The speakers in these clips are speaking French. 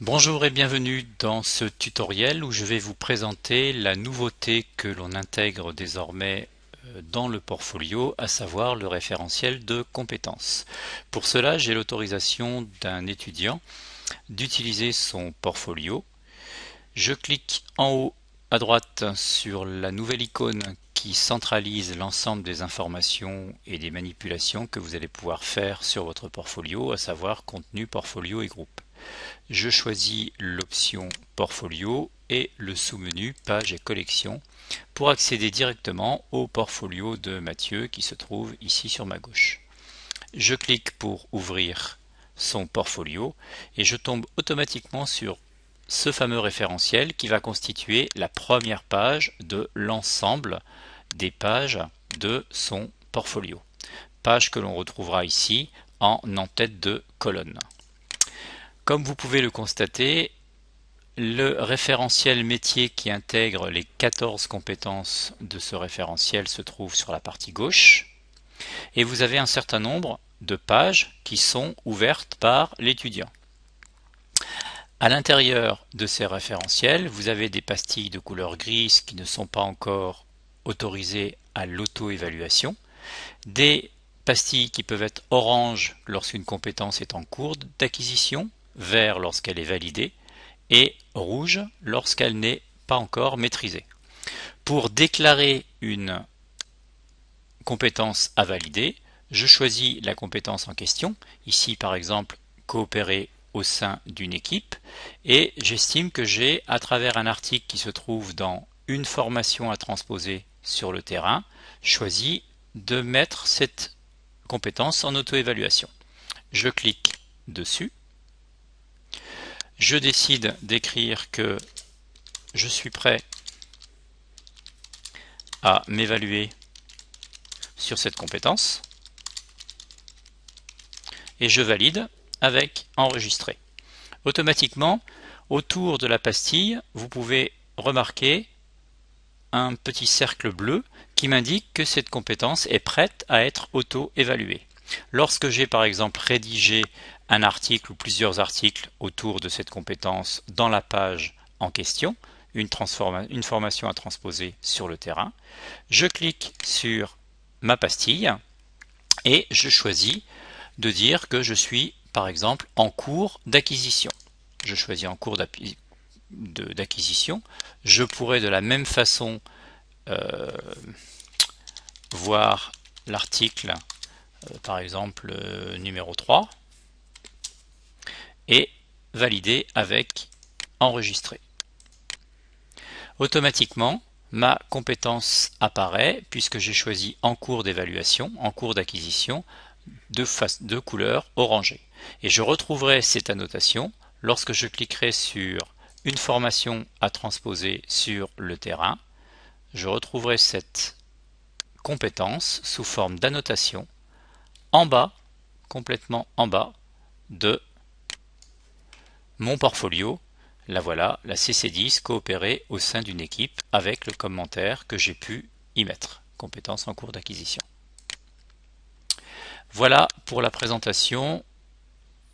Bonjour et bienvenue dans ce tutoriel où je vais vous présenter la nouveauté que l'on intègre désormais dans le portfolio, à savoir le référentiel de compétences. Pour cela, j'ai l'autorisation d'un étudiant d'utiliser son portfolio. Je clique en haut à droite sur la nouvelle icône qui centralise l'ensemble des informations et des manipulations que vous allez pouvoir faire sur votre portfolio, à savoir contenu, portfolio et groupe. Je choisis l'option Portfolio et le sous-menu Pages et collections pour accéder directement au portfolio de Mathieu qui se trouve ici sur ma gauche. Je clique pour ouvrir son portfolio et je tombe automatiquement sur ce fameux référentiel qui va constituer la première page de l'ensemble des pages de son portfolio. Page que l'on retrouvera ici en en-tête de colonne. Comme vous pouvez le constater, le référentiel métier qui intègre les 14 compétences de ce référentiel se trouve sur la partie gauche et vous avez un certain nombre de pages qui sont ouvertes par l'étudiant. À l'intérieur de ces référentiels, vous avez des pastilles de couleur grise qui ne sont pas encore autorisées à l'auto-évaluation, des pastilles qui peuvent être orange lorsqu'une compétence est en cours d'acquisition, vert lorsqu'elle est validée, et rouge lorsqu'elle n'est pas encore maîtrisée. Pour déclarer une compétence à valider, je choisis la compétence en question, ici par exemple coopérer au sein d'une équipe, et j'estime que j'ai, à travers un article qui se trouve dans une formation à transposer sur le terrain, choisi de mettre cette compétence en auto-évaluation. Je clique dessus. Je décide d'écrire que je suis prêt à m'évaluer sur cette compétence et je valide avec enregistrer. Automatiquement, autour de la pastille, vous pouvez remarquer un petit cercle bleu qui m'indique que cette compétence est prête à être auto-évaluée. Lorsque j'ai par exemple rédigé un article ou plusieurs articles autour de cette compétence dans la page en question, une formation à transposer sur le terrain, je clique sur ma pastille et je choisis de dire que je suis par exemple en cours d'acquisition. Je choisis en cours d'acquisition. Je pourrais de la même façon voir l'article par exemple numéro 3 et valider avec enregistrer. Automatiquement, ma compétence apparaît puisque j'ai choisi en cours d'évaluation, en cours d'acquisition, de couleur orangée. Et je retrouverai cette annotation lorsque je cliquerai sur une formation à transposer sur le terrain. Je retrouverai cette compétence sous forme d'annotation en bas, complètement en bas de mon portfolio. La voilà, la CC10 coopérer au sein d'une équipe avec le commentaire que j'ai pu y mettre. Compétence en cours d'acquisition. Voilà pour la présentation,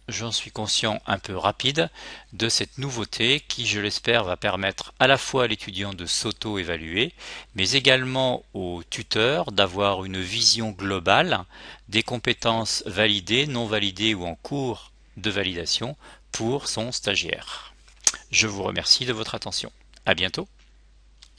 j'en suis conscient un peu rapide, de cette nouveauté qui, je l'espère, va permettre à la fois à l'étudiant de s'auto-évaluer, mais également au tuteur d'avoir une vision globale des compétences validées, non validées ou en cours de validation pour son stagiaire. Je vous remercie de votre attention. À bientôt.